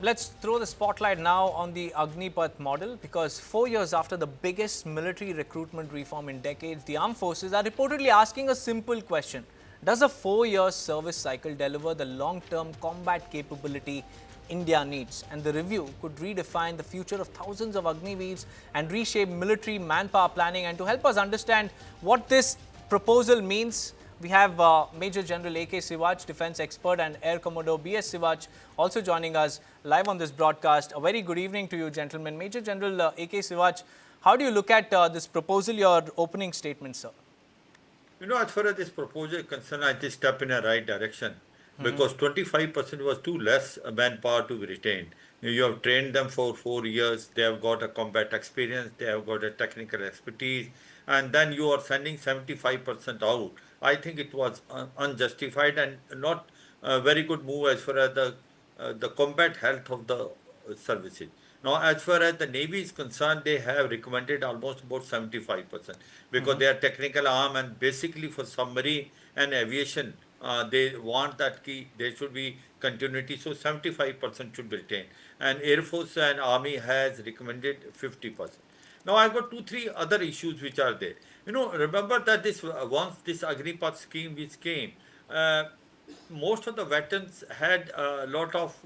Let's throw the spotlight now on the Agnipath model because 4 years after the biggest military recruitment reform in decades, the armed forces are reportedly asking a simple question. Does a 4-year service cycle deliver the long-term combat capability India needs? And the review could redefine the future of thousands of Agniveers and reshape military manpower planning. And to help us understand what this proposal means, we have Major General A.K. Sivach, defense expert, and Air Commodore B.S. Sivach also joining us live on this broadcast. A very good evening to you, gentlemen. Major General A.K. Sivach, how do you look at this proposal, your opening statement, sir? As far as this proposal is concerned, I think step in the right direction because 25% was too less manpower to be retained. You have trained them for 4 years, they have got a combat experience, they have got a technical expertise, and then you are sending 75% out. I think it was unjustified and not a very good move as far as the combat health of the services. Now, as far as the Navy is concerned, they have recommended almost about 75% because they are technical arm and basically for submarine and aviation, they want that key, there should be continuity. So 75% should be retained. And Air Force and Army has recommended 50%. Now I've got two, three other issues which are there. Remember that this once this Agnipath scheme which came, uh, most of the veterans had a lot of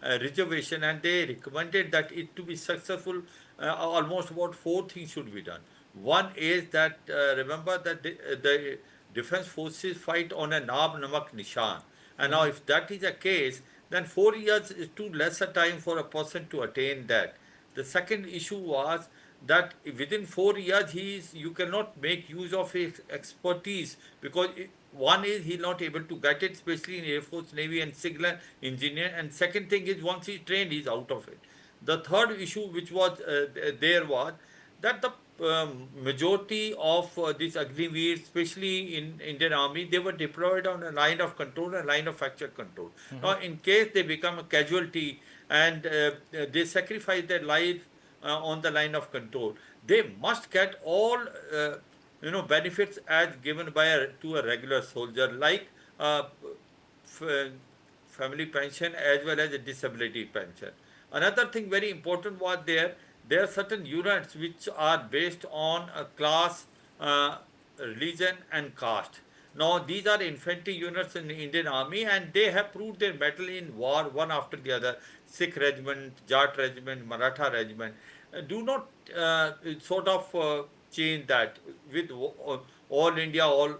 reservation and they recommended that it to be successful, almost about four things should be done. One is that remember that the defense forces fight on a naab namak nishan, and now if that is the case, then 4 years is too less a time for a person to attain that. The second issue was that within 4 years you cannot make use of his expertise because one is he's not able to get it, especially in Air Force, Navy, and signal engineer. And second thing is once he's trained, he's out of it. The third issue which was there was that the majority of these Agniveers, especially in Indian Army, they were deployed on a line of control, a line of actual control. Now, in case they become a casualty and they sacrifice their life on the line of control, they must get all benefits as given by to a regular soldier, like f- family pension as well as a disability pension. Another thing very important was there are certain units which are based on a class, religion, and caste. Now these are infantry units in the Indian Army, and they have proved their mettle in war one after the other. Sikh regiment, Jat regiment, Maratha regiment. Do not sort of change that with all India, all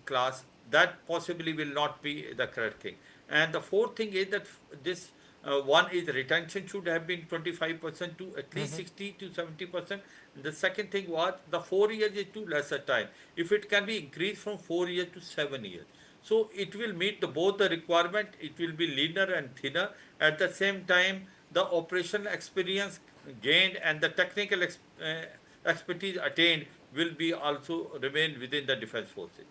class. That possibly will not be the correct thing. And the fourth thing is that this one is retention should have been 25% to at least 60 to 70%. The second thing was the 4 years is too less a time. If it can be increased from 4 years to 7 years, so it will meet both the requirement. It will be leaner and thinner. At the same time, the operational experience gained and the technical expertise attained will be also remain within the defense forces.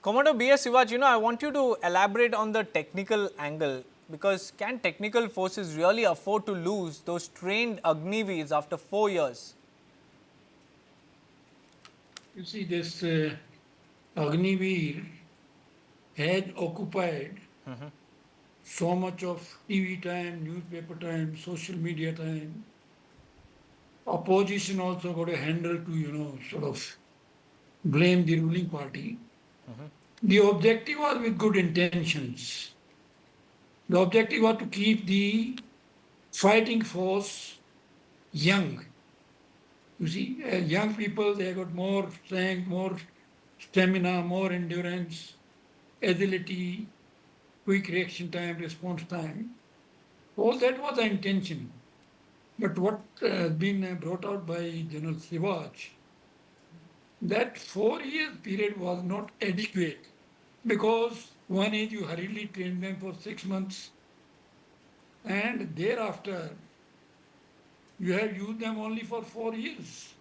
Commodore B.S. Sivach, I want you to elaborate on the technical angle because can technical forces really afford to lose those trained Agniveers after 4 years? You see, this Agniveer had occupied so much of TV time, newspaper time, social media time. Opposition also got a handle to, sort of blame the ruling party. The objective was with good intentions. The objective was to keep the fighting force young. You see, young people, they got more strength, more stamina, more endurance, agility, quick reaction time, response time. All that was the intention. But what has been brought out by General Sivach, that 4 years period was not adequate because one is you hurriedly train them for 6 months and thereafter you have used them only for 4 years.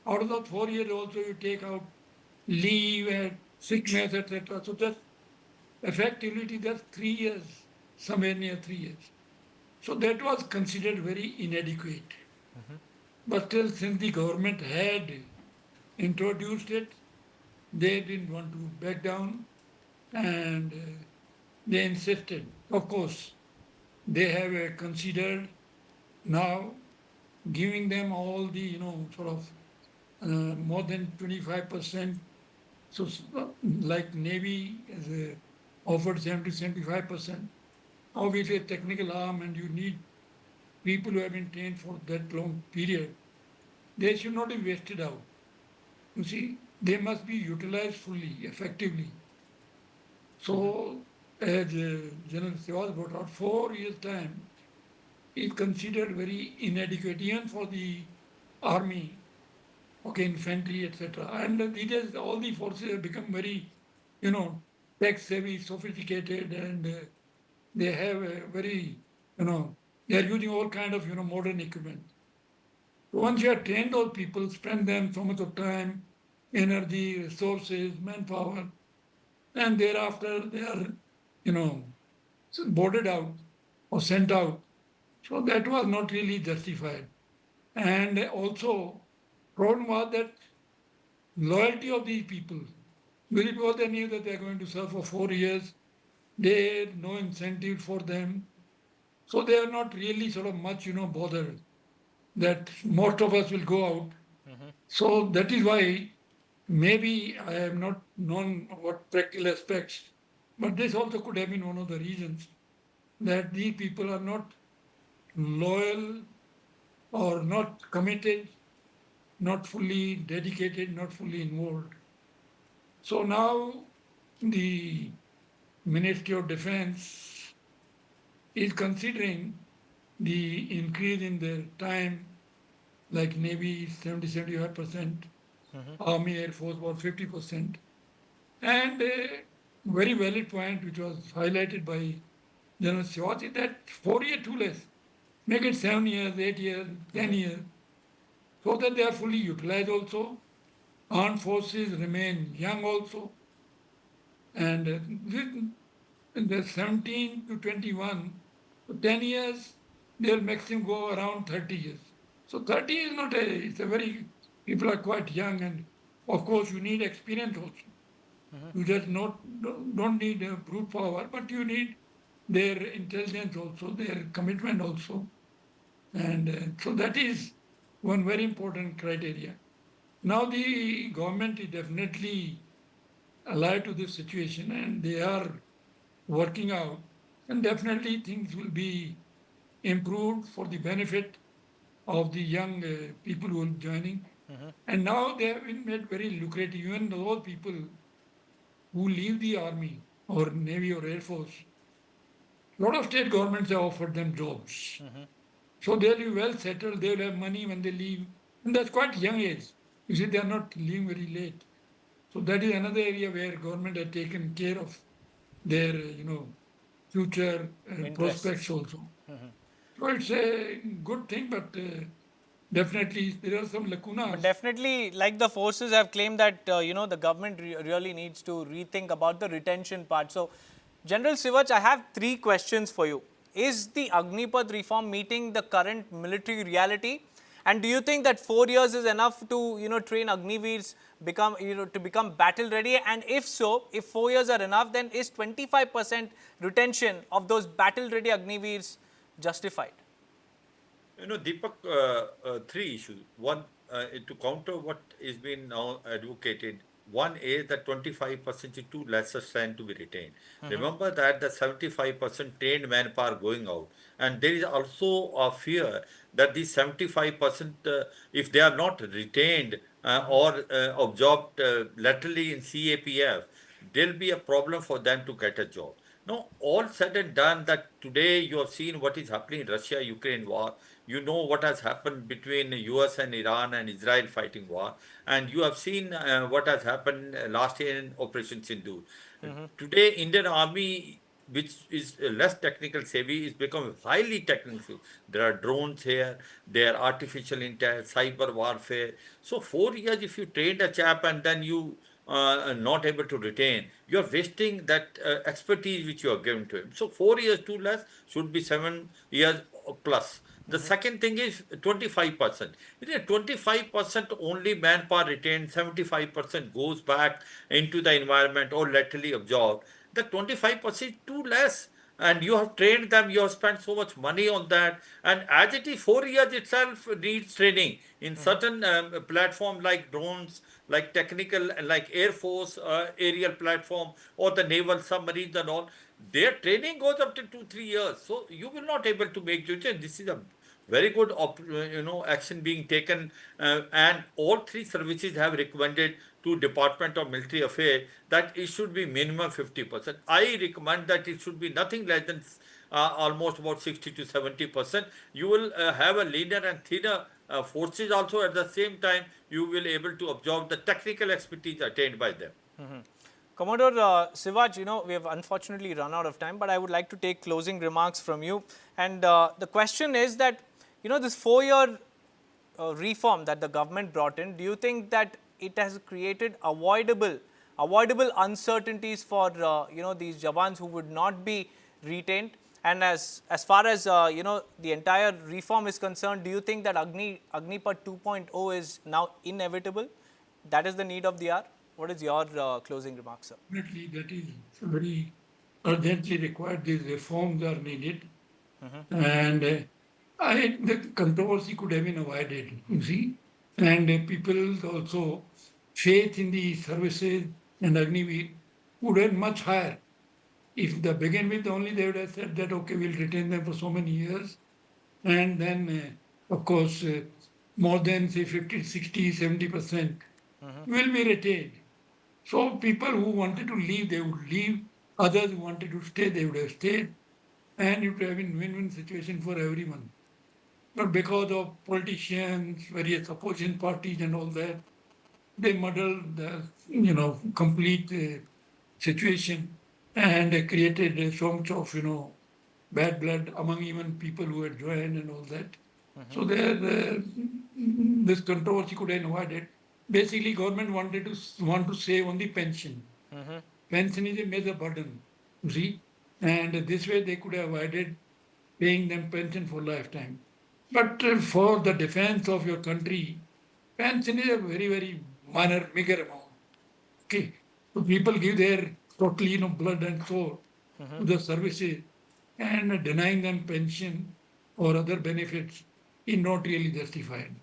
Out of the 4 years also you take out leave and sickness, etc. So that effectively that's 3 years, somewhere near 3 years. So that was considered very inadequate. But still, since the government had introduced it, they didn't want to back down and they insisted. Of course, they have considered now giving them all the, sort of more than 25%. So, like Navy has offered 70 75%. Obviously, a technical arm, and you need people who have been trained for that long period. They should not be wasted out. You see, they must be utilized fully, effectively. So, as General Sewal brought out, 4 years' time is considered very inadequate, even for the army, okay, infantry, etc. And these days, all the forces have become very, you know, tech savvy, sophisticated, and they have a very, they are using all kind of, modern equipment. So once you have trained those people, spend them so much of time, energy, resources, manpower, and thereafter they are, you know, boarded out or sent out. So that was not really justified. And also, problem was that loyalty of these people, because they knew that they are going to serve for 4 years, they had no incentive for them. So they are not really sort of much, bothered that most of us will go out. So that is why maybe I have not known what practical aspects, but this also could have been one of the reasons that these people are not loyal or not committed, not fully dedicated, not fully involved. So now the Ministry of Defense is considering the increase in the time, like Navy 70 75%, Army Air Force about 50%. And a very valid point, which was highlighted by General Shivaji, that 4 years too less. Make it 7 years, 8 years, 10 years, so that they are fully utilized also. Armed forces remain young also. And the 17 to 21, so 10 years, they'll maximum go around 30 years. So 30 is not it's a very, people are quite young, and of course you need experience also. You just don't need brute power, but you need their intelligence also, their commitment also. And so that is one very important criteria. Now the government is definitely alive to this situation, and they are working out, and definitely things will be improved for the benefit of the young people who are joining. And now they have been made very lucrative. Even those people who leave the army or navy or air force, a lot of state governments have offered them jobs. So they'll be well settled, they'll have money when they leave. And that's quite young age. You see, they are not leaving very late. So that is another area where government has taken care of their, future prospects Interests. also. So it's a good thing, but definitely there are some But lacunas. definitely, like the forces have claimed that the government really needs to rethink about the retention part. So, General Sivach, I have three questions for you. Is the Agnipath reform meeting the current military reality? And do you think that 4 years is enough to train Agniveers to become battle ready? And if so, if 4 years are enough, then is 25% retention of those battle ready Agniveers justified? Deepak, three issues. One, to counter what is being now advocated, one is that 25% is too lesser strength to be retained. Remember that the 75% trained manpower going out, and there is also a fear that these 75%, if they are not retained or absorbed laterally in CAPF, there'll be a problem for them to get a job. Now, all said and done, that today you have seen what is happening in Russia-Ukraine war. You know what has happened between US and Iran and Israel fighting war, and you have seen what has happened last year in Operation Sindhu. Today, Indian Army, which is less technical savvy, is becoming highly technical. There are drones here, there are artificial intelligence, cyber warfare. So 4 years, if you trained a chap and then you are not able to retain, you are wasting that expertise which you are giving to him. So 4 years too less, should be 7 years plus. The second thing is 25%. It is 25% only manpower retained, 75% goes back into the environment or laterally absorbed. The 25% is too less. and you have trained them, you have spent so much money on that, and as it is 4 years itself needs training in certain platform like drones, like technical, like Air Force aerial platform, or the naval submarines and all. Their training goes up to 2 3 years, so you will not able to make decision. This is a very good action being taken, and all three services have recommended to Department of Military Affairs that it should be minimum 50%. I recommend that it should be nothing less than almost about 60 to 70%. You will have a leaner and thinner forces also. At the same time, you will able to absorb the technical expertise attained by them. Commodore Sivaj, we have unfortunately run out of time, but I would like to take closing remarks from you. And the question is that, this 4-year reform that the government brought in, do you think that it has created avoidable uncertainties for, these Jawans who would not be retained? And as far as, the entire reform is concerned, do you think that Agnipath 2.0 is now inevitable? That is the need of the hour? What is your closing remarks, sir? Definitely, that is very urgently required. These reforms are needed, and the controversy could have been avoided. You see, and people also faith in the services and Agniveer would have been much higher. If they begin with only, they would have said that okay, we'll retain them for so many years, and then of course more than say 50, 60, 70% will be retained. So people who wanted to leave, they would leave. Others who wanted to stay, they would have stayed. And it would have been win-win situation for everyone. But because of politicians, various opposition parties and all that, they muddled the complete situation and created so much of bad blood among even people who had joined and all that. So this controversy could have avoided. Basically, government want to save on the pension. Pension is a major burden, you see, and this way they could have avoided paying them pension for lifetime. But for the defense of your country, pension is a very, very minor, meager amount. Okay, so people give their totally, blood and soul to the services, and denying them pension or other benefits is not really justified.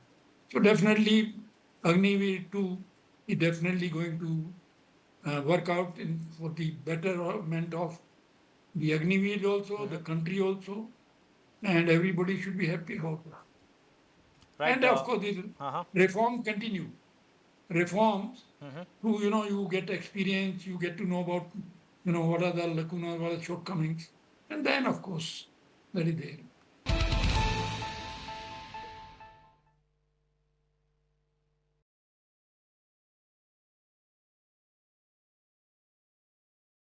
So definitely, Agniveer 2 is definitely going to work out for the betterment of the Agniveer also, the country also, and everybody should be happy about that. Right. And of course, these reforms continue. Reforms, you get experience, you get to know about, what are the lacunas, what are the shortcomings, and then of course, that is there.